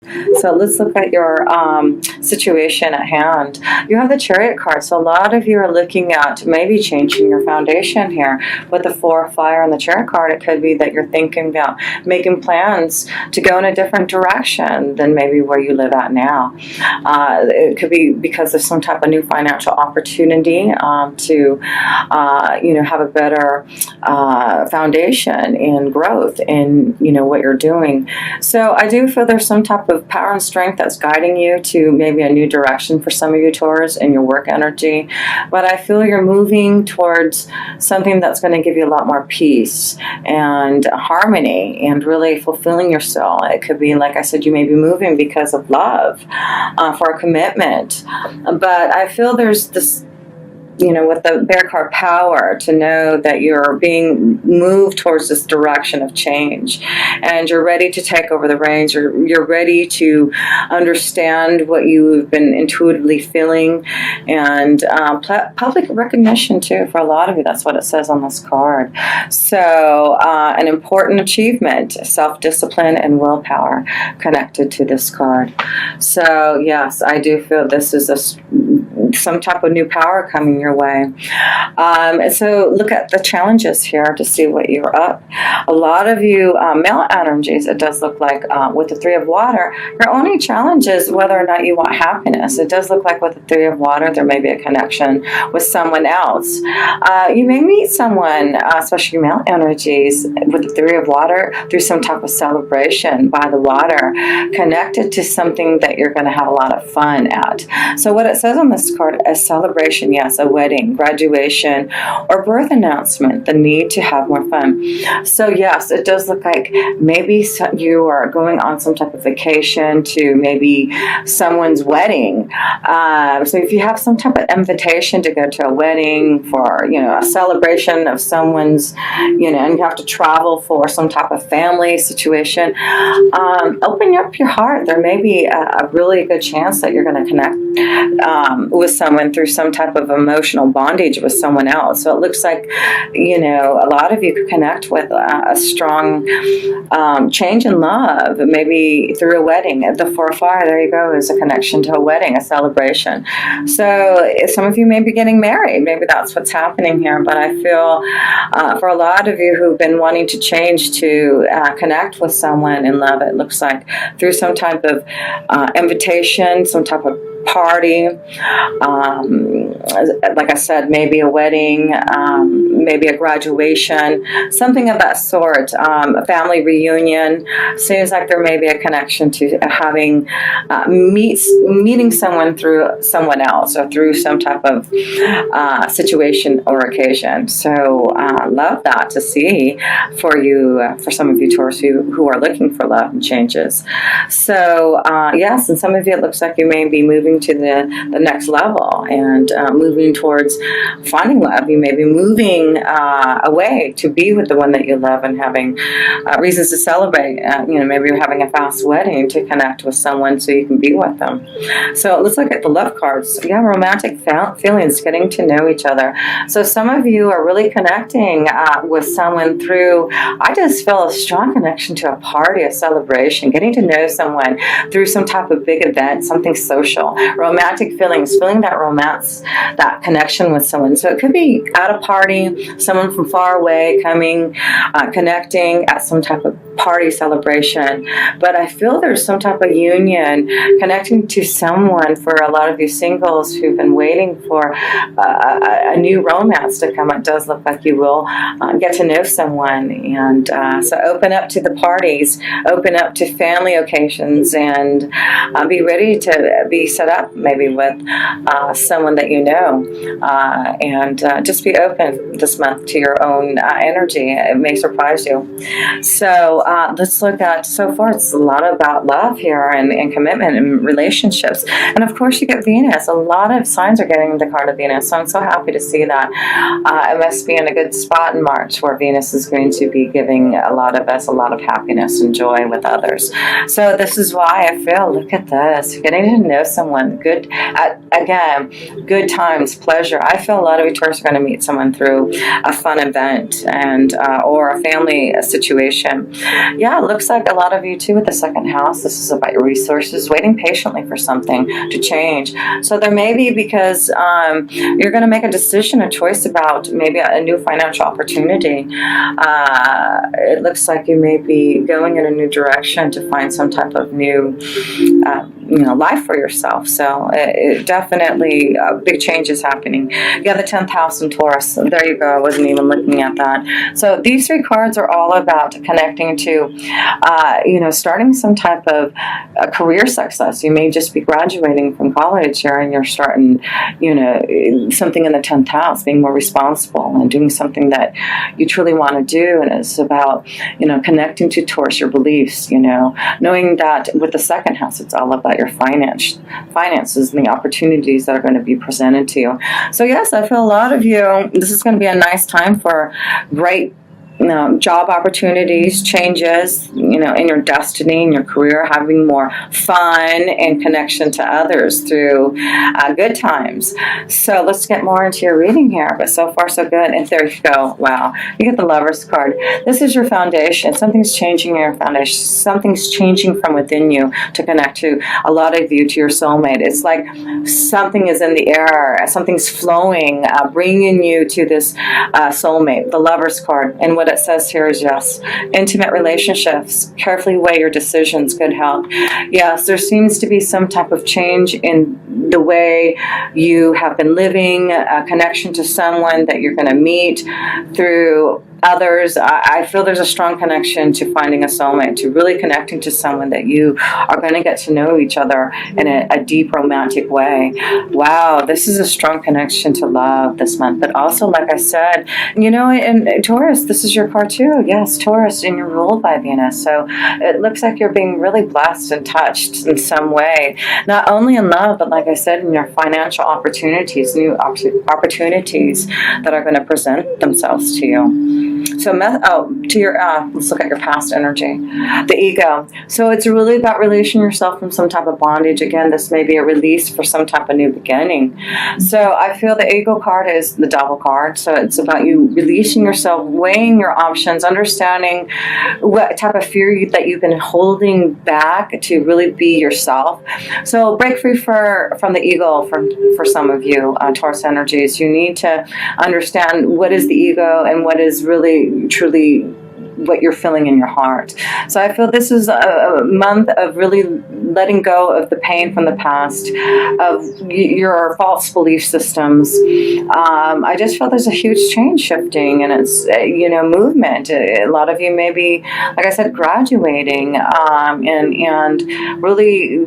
So let's look at your situation at hand. You have the Chariot card, so a lot of you are looking at maybe changing your foundation here. With the Four of Fire and the Chariot card, it could be that you're thinking about making plans to go in a different direction than maybe where you live at now. It could be because of some type of new financial opportunity to have a better foundation in growth in what you're doing. So I do feel there's some type of power and strength that's guiding you to maybe a new direction for some of you Taurus in your work energy. But I feel you're moving towards something that's going to give you a lot more peace and harmony and really fulfilling your soul. It could be, like I said, you may be moving because of love, for a commitment. But I feel there's this, with the Bear card, power to know that you're being moved towards this direction of change, and you're ready to take over the reins. You're ready to understand what you've been intuitively feeling, and public recognition too for a lot of you. That's what it says on this card. So an important achievement, self-discipline and willpower connected to this card. So yes, I do feel this is some type of new power coming your way. So look at the challenges here to see what you're up. A lot of you male energies, it does look like with the Three of Water, your only challenge is whether or not you want happiness. It does look like with the Three of Water, there may be a connection with someone else. You may meet someone, especially male energies, with the Three of Water through some type of celebration by the water, connected to something that you're going to have a lot of fun at. So what it says on this card, a celebration, yes, a wedding, graduation, or birth announcement, the need to have more fun. So yes, it does look like maybe you are going on some type of vacation to maybe someone's wedding. So if you have some type of invitation to go to a wedding for, a celebration of someone's, and you have to travel for some type of family situation, open up your heart. There may be a really good chance that you're going to connect with someone through some type of emotional bondage with someone else. So it looks like, a lot of you could connect with a strong change in love, maybe through a wedding. The Four of Fire, there you go, is a connection to a wedding, a celebration. So some of you may be getting married. Maybe that's what's happening here. But I feel for a lot of you who've been wanting to change to connect with someone in love, it looks like through some type of invitation, some type of party, like I said, maybe a wedding, maybe a graduation, something of that sort, a family reunion. Seems like there may be a connection to having meeting someone through someone else or through some type of situation or occasion. So love that to see for you, for some of you Taurus who are looking for love and changes. So yes, and some of you, it looks like you may be moving to the next level and moving towards finding love. You may be moving away to be with the one that you love and having reasons to celebrate. Maybe you're having a fast wedding to connect with someone so you can be with them. So let's look at the love cards. You have romantic feelings, getting to know each other. So some of you are really connecting with someone through, I just feel a strong connection to a party, a celebration, getting to know someone through some type of big event, something social. Romantic feelings, feeling that romance, that connection with someone. So it could be at a party, someone from far away coming, connecting at some type of party celebration. But I feel there's some type of union, connecting to someone for a lot of you singles who've been waiting for a new romance to come. It does look like you will get to know someone. And so open up to the parties, open up to family occasions, and be ready to be set up maybe with someone that you know, and just be open this month to your own energy. It may surprise you. So let's look at, so far it's a lot about love here and commitment and relationships. And of course you get Venus. A lot of signs are getting the card of Venus, so I'm so happy to see that. It must be in a good spot in March where Venus is going to be giving a lot of us a lot of happiness and joy with others. So this is why I feel, look at this, getting to know someone, good, again, good times, pleasure. I feel a lot of you Taurus are going to meet someone through a fun event and or a family situation. yeah, it looks like a lot of you too with the second house. This is about your resources, waiting patiently for something to change. So there may be because you're going to make a decision, a choice about maybe a new financial opportunity. It looks like you may be going in a new direction to find some type of new life for yourself. So it definitely big change is happening. Yeah, the 10th house in Taurus. There you go. I wasn't even looking at that. So these three cards are all about connecting to, starting some type of career success. You may just be graduating from college here and you're starting, something in the 10th house, being more responsible and doing something that you truly want to do. And it's about, connecting to Taurus, your beliefs, knowing that with the second house, it's all about your finances and the opportunities that are going to be presented to you. So yes, I feel a lot of you, this is going to be a nice time for great job opportunities, changes, in your destiny, in your career, having more fun and connection to others through good times. So let's get more into your reading here. But so far, so good. And there you go. Wow. You get the Lover's card. This is your foundation. Something's changing in your foundation. Something's changing from within you to connect to a lot of you, to your soulmate. It's like something is in the air. Something's flowing, bringing you to this soulmate, the Lover's card. And what it says here is yes, intimate relationships, carefully weigh your decisions, good health. Yes, there seems to be some type of change in the way you have been living, a connection to someone that you're going to meet through others. I feel there's a strong connection to finding a soulmate, to really connecting to someone that you are going to get to know each other in a deep romantic way. Wow, this is a strong connection to love this month. But also, like I said, in Taurus, this is your card too. Yes, Taurus, and you're ruled by Venus. So it looks like you're being really blessed and touched in some way. Not only in love, but like I said, in your financial opportunities, new opportunities that are going to present themselves to you. So, let's look at your past energy. The ego. So it's really about releasing yourself from some type of bondage. Again, this may be a release for some type of new beginning. So I feel the ego card is the Devil card. So it's about you releasing yourself, weighing your options, understanding what type of fear that you've been holding back to really be yourself. So break free from the ego for some of you, Taurus energies. You need to understand what is the ego and what is really, truly what you're feeling in your heart. So I feel this is a month of really letting go of the pain from the past, of your false belief systems. I just feel there's a huge change shifting, and it's, movement. A lot of you may be, like I said, graduating and really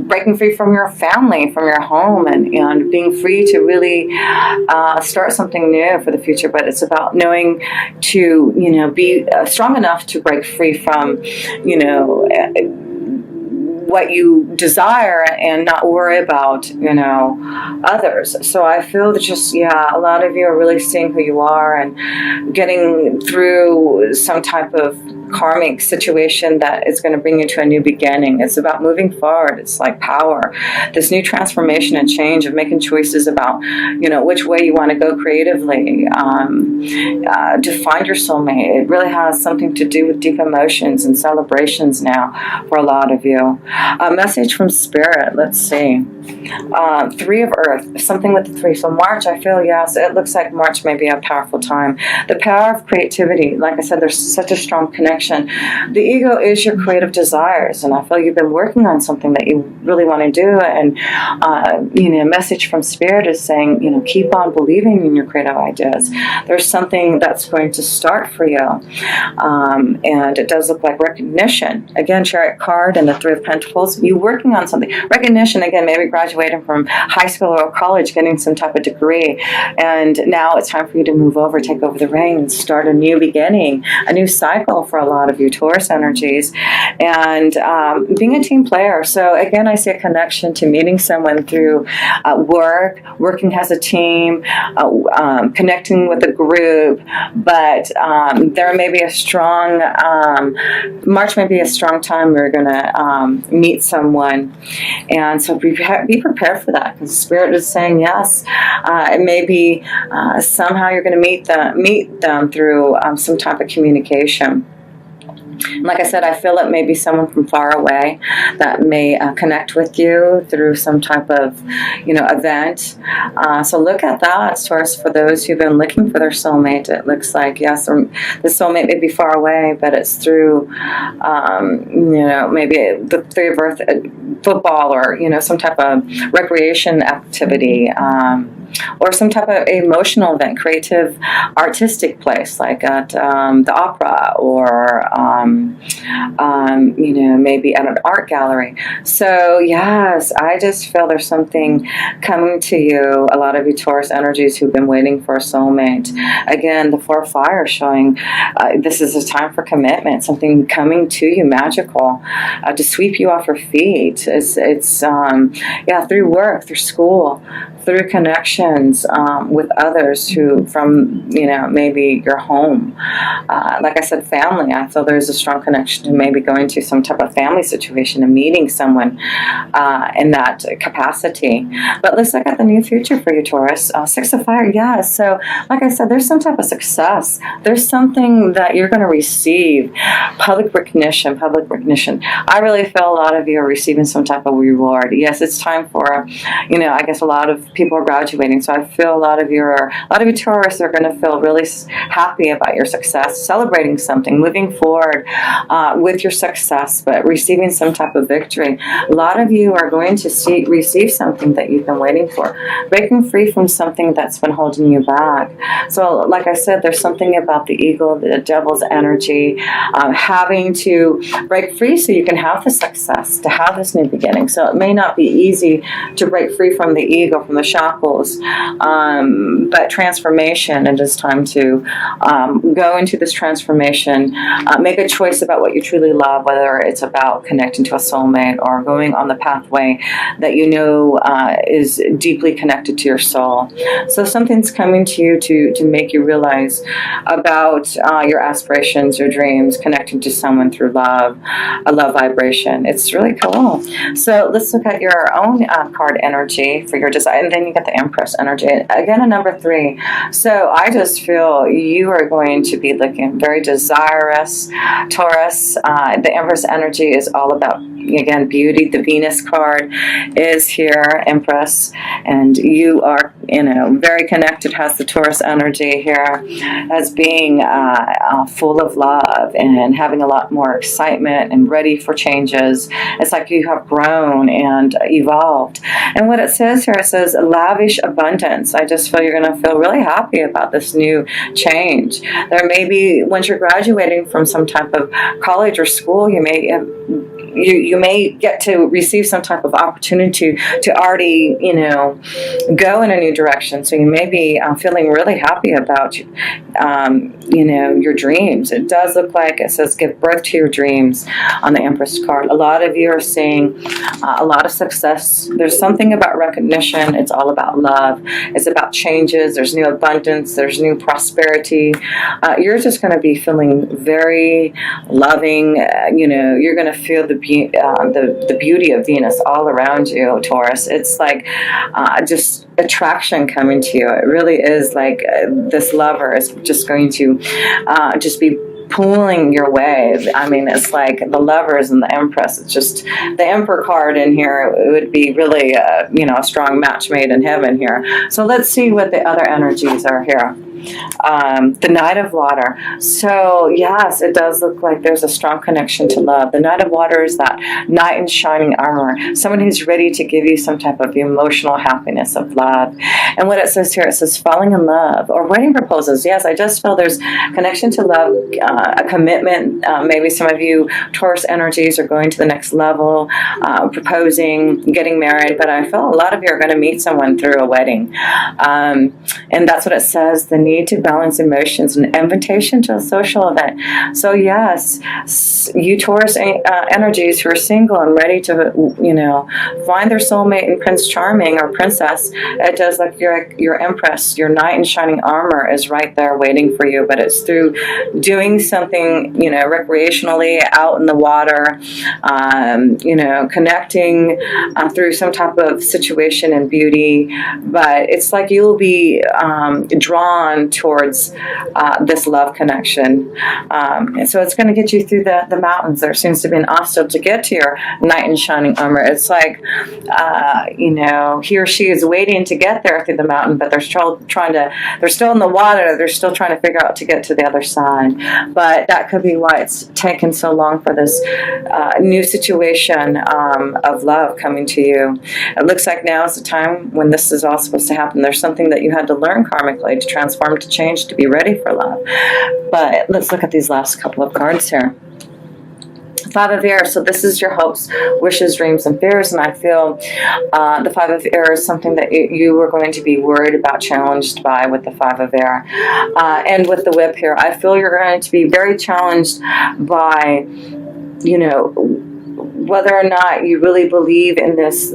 breaking free from your family, from your home, and being free to really start something new for the future. But it's about knowing to, be strong enough to break free from, what you desire and not worry about, others. So I feel that a lot of you are really seeing who you are and getting through some type of karmic situation that is going to bring you to a new beginning. It's about moving forward. It's like power. This new transformation and change of making choices about, which way you want to go creatively, to find your soulmate. It really has something to do with deep emotions and celebrations now for a lot of you. A message from Spirit. Let's see. Three of Earth. Something with the three. So March, I feel, yes, it looks like March may be a powerful time. The power of creativity. Like I said, there's such a strong connection. The ego is your creative desires, and I feel you've been working on something that you really want to do. And a message from Spirit is saying, keep on believing in your creative ideas. There's something that's going to start for you, and it does look like recognition. Again, Chariot card and the Three of Pentacles. You working on something. Recognition. Again, maybe graduating from high school or college, getting some type of degree, and now it's time for you to move over, take over the reins, start a new beginning, a new cycle for a lot of you Taurus energies, and being a team player. So again, I see a connection to meeting someone through working as a team, connecting with a group, but there may be a strong, March may be a strong time where you're going to meet someone, and so be prepared for that, because Spirit is saying yes. It may be somehow you're going to meet them through some type of communication. Like I said, I feel it may be someone from far away that may connect with you through some type of, event. So look at that, Taurus, for those who've been looking for their soulmate. It looks like, yes, the soulmate may be far away, but it's through, maybe through birth, football, or, some type of recreation activity. Or some type of emotional event, creative, artistic place, like at the opera, or maybe at an art gallery. So yes, I just feel there's something coming to you. A lot of you Taurus energies who've been waiting for a soulmate. Again, the Four of Fire showing this is a time for commitment. Something coming to you, magical, to sweep you off your feet. It's through work, through school, through connections with others who from maybe your home, like I said, family. I feel there's a strong connection to maybe going to some type of family situation and meeting someone in that capacity. But let's look at the new future for you, Taurus. Six of Fire, yes. So like I said, there's some type of success. There's something that you're going to receive. Public recognition. I really feel a lot of you are receiving some type of reward. Yes, it's time for I guess a lot of people are graduating, so I feel a lot of you Taurus are going to feel really happy about your success, celebrating something, moving forward with your success, but receiving some type of victory. A lot of you are going to receive something that you've been waiting for, breaking free from something that's been holding you back. So like I said, there's something about the eagle, the devil's energy, having to break free so you can have the success, to have this new beginning. So it may not be easy to break free from the ego, from the shackles, but transformation, and it's time to go into this transformation, make a choice about what you truly love, whether it's about connecting to a soulmate or going on the pathway that is deeply connected to your soul. So something's coming to you to make you realize about your aspirations, your dreams, connecting to someone through love, a love vibration. It's really cool. So let's look at your own card energy for your desire, and then you get the Empress energy. Again, a number 3. So I just feel you are going to be looking very desirous, Taurus. The Empress energy is all about, again, beauty. The Venus card is here, Empress, and you are, very connected, has the Taurus energy here as being full of love and having a lot more excitement and ready for changes. It's like you have grown and evolved. And what it says here, it says lavish abundance. I just feel you're going to feel really happy about this new change. There may be, once you're graduating from some type of college or school, you may get to receive some type of opportunity to already, go in a new direction. So you may be feeling really happy about, your dreams. It does look like it says give birth to your dreams on the Empress card. A lot of you are seeing a lot of success. There's something about recognition. It's all about love. It's about changes. There's new abundance. There's new prosperity. You're just going to be feeling very loving. You're going to feel the beauty of Venus all around you, Taurus. It's like just attraction coming to you. It really is like this lover is just going to just be pulling your way. I mean, it's like the Lovers and the Empress. It's just the Emperor card in here. It would be really, a strong match made in heaven here. So let's see what the other energies are here. The Knight of Water. So yes, it does look like there's a strong connection to love. The Knight of Water is that knight in shining armor, someone who's ready to give you some type of emotional happiness of love. And what it says here, it says falling in love or wedding proposals. Yes, I just feel there's connection to love, a commitment. Maybe some of you Taurus energies are going to the next level, proposing, getting married, but I feel a lot of you are going to meet someone through a wedding. And that's what it says, the need to balance emotions, an invitation to a social event. So yes, you Taurus energies who are single and ready to, find their soulmate in Prince Charming or Princess, it does look your Empress, your knight in shining armor is right there waiting for you, but it's through doing something, recreationally out in the water, connecting through some type of situation and beauty, but it's like you'll be drawn on towards this love connection. And so it's going to get you through the mountains. There seems to be an obstacle to get to your knight in shining armor. It's like, he or she is waiting to get there through the mountain, but they're still in the water. They're still trying to figure out to get to the other side. But that could be why it's taken so long for this new situation of love coming to you. It looks like now is the time when this is all supposed to happen. There's something that you had to learn karmically to transform, to change, to be ready for love. But let's look at these last couple of cards here. Five of Air. So this is your hopes, wishes, dreams, and fears. And I feel the Five of Air is something that you are going to be worried about, challenged by with the Five of Air. And with the Whip here, I feel you're going to be very challenged by, whether or not you really believe in this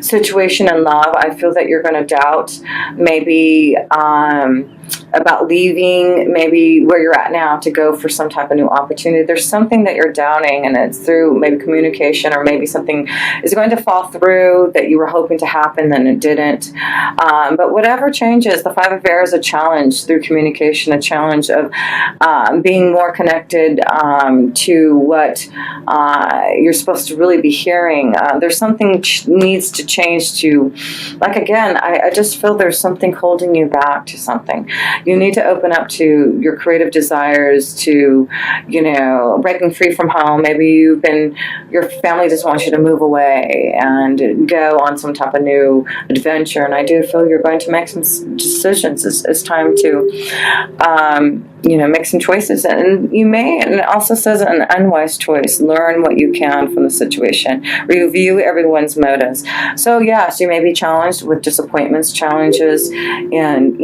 situation in love. I feel that you're going to doubt maybe about leaving maybe where you're at now to go for some type of new opportunity. There's something that you're doubting, and it's through maybe communication, or maybe something is going to fall through that you were hoping to happen and it didn't. But whatever changes, the Five of Air is a challenge through communication, a challenge of being more connected to what you're supposed to really be hearing. There's something needs to change to, like, again, I just feel there's something holding you back to something. You need to open up to your creative desires, to, breaking free from home. Maybe your family just wants you to move away and go on some type of new adventure. And I do feel you're going to make some decisions. It's time to, make some choices. And you may, and it also says an unwise choice. Learn what you can from the situation. Review everyone's motives. So yes, you may be challenged with disappointments, challenges, and,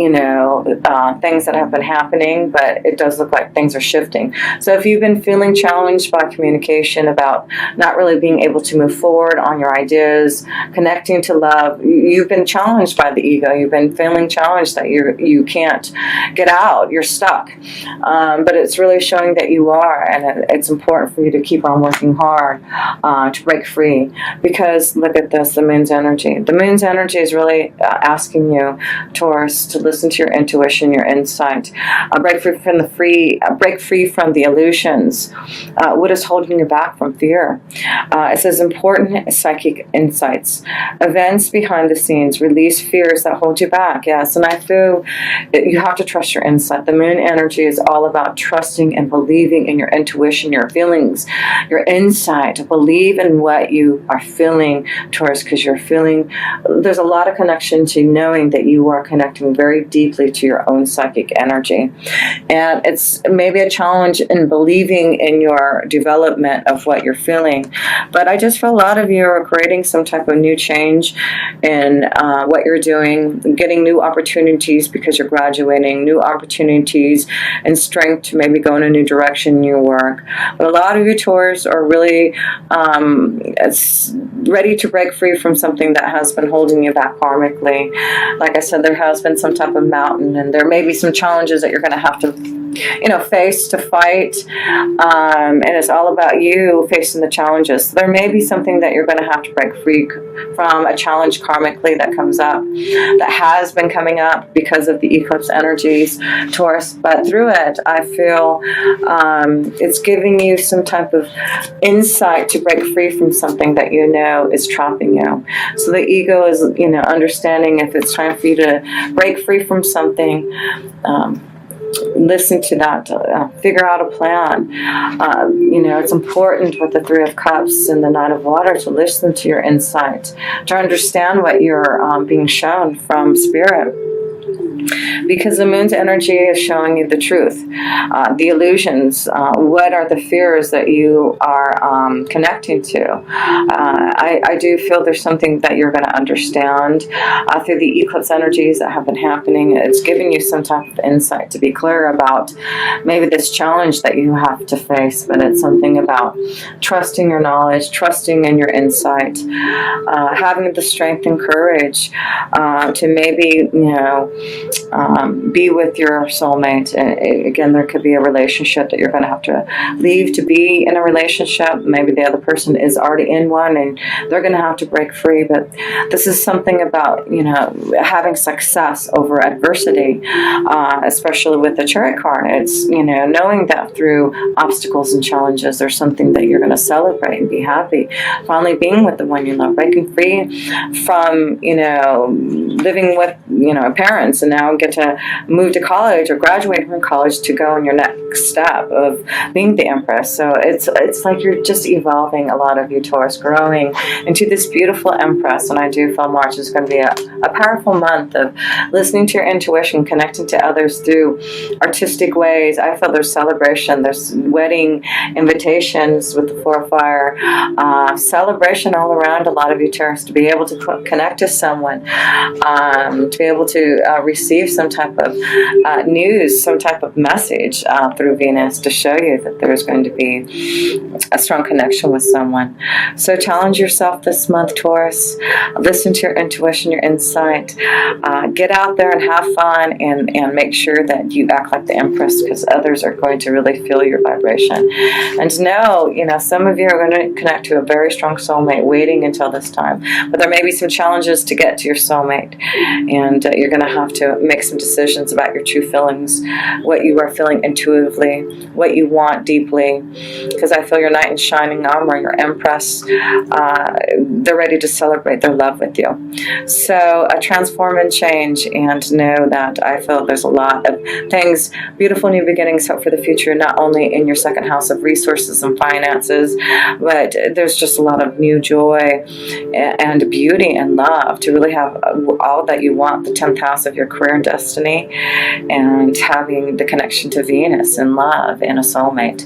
things that have been happening, but it does look like things are shifting. So if you've been feeling challenged by communication about not really being able to move forward on your ideas, connecting to love, you've been challenged by the ego. You've been feeling challenged that you can't get out. You're stuck. But it's really showing that you are, and it's important for you to keep on working hard to break free. Because look at this, the moon's energy. The moon's energy is really asking you, Taurus, to listen to your intuition, your insight. Break free from the illusions. What is holding you back from fear? It says important psychic insights. Events behind the scenes. Release fears that hold you back. Yes, and I feel you have to trust your insight. The moon energy is all about trusting and believing in your intuition, your feelings, your insight. Believe in what you are feeling, Taurus, because there's a lot of connection to knowing that you are connecting very deeply to your own psychic energy. And it's maybe a challenge in believing in your development of what you're feeling. But I just feel a lot of you are creating some type of new change in what you're doing, getting new opportunities because you're graduating, new opportunities and strength to maybe go in a new direction in your work. But a lot of you Taurus are really ready to break free from something that has been holding you back karmically. Like I said, there has been some type of mountain, and there may be some challenges that you're going to have to face to fight, and it's all about you facing the challenges. So there may be something that you're going to have to break free from, a challenge karmically that comes up, that has been coming up because of the eclipse energies, Taurus. But through it, I feel it's giving you some type of insight to break free from something that is trapping you. So the ego is, understanding if it's time for you to break free from something. Listen to that, figure out a plan. It's important with the Three of Cups and the Knight of Water to listen to your insight, to understand what you're being shown from Spirit. Because the moon's energy is showing you the truth, the illusions. What are the fears that you are connecting to? I do feel there's something that you're going to understand through the eclipse energies that have been happening. It's giving you some type of insight to be clear about maybe this challenge that you have to face, but it's something about trusting your knowledge, trusting in your insight, having the strength and courage to maybe, be with your soulmate. Again, there could be a relationship that you're going to have to leave to be in a relationship. Maybe the other person is already in one and they're going to have to break free. But this is something about, having success over adversity, especially with the Chariot card. It's, knowing that through obstacles and challenges, there's something that you're going to celebrate and be happy. Finally being with the one you love, breaking free from, living with, parents, and now get to move to college or graduate from college to go on your next step of being the Empress. So it's like you're just evolving, a lot of you Taurus, growing into this beautiful Empress. And I do feel March is going to be a powerful month of listening to your intuition, connecting to others through artistic ways. I feel there's celebration, there's wedding invitations with the Four of Fire, celebration all around a lot of you Taurus, to be able to connect to someone, to be able to receive some type of news, some type of message through Venus to show you that there's going to be a strong connection with someone. So challenge yourself this month, Taurus. Listen to your intuition, your insight. Get out there and have fun, and make sure that you act like the Empress, because others are going to really feel your vibration. And know, some of you are going to connect to a very strong soulmate waiting until this time. But there may be some challenges to get to your soulmate, and you're going to have to make some decisions about your true feelings, what you are feeling intuitively, what you want deeply, because I feel your knight in shining armor, your Empress, they're ready to celebrate their love with you. So transform and change, and know that I feel there's a lot of things, beautiful new beginnings, hope for the future, not only in your second house of resources and finances, but there's just a lot of new joy and beauty and love to really have all that you want, the 10th house of your career and destiny, and having the connection to Venus and love and a soulmate.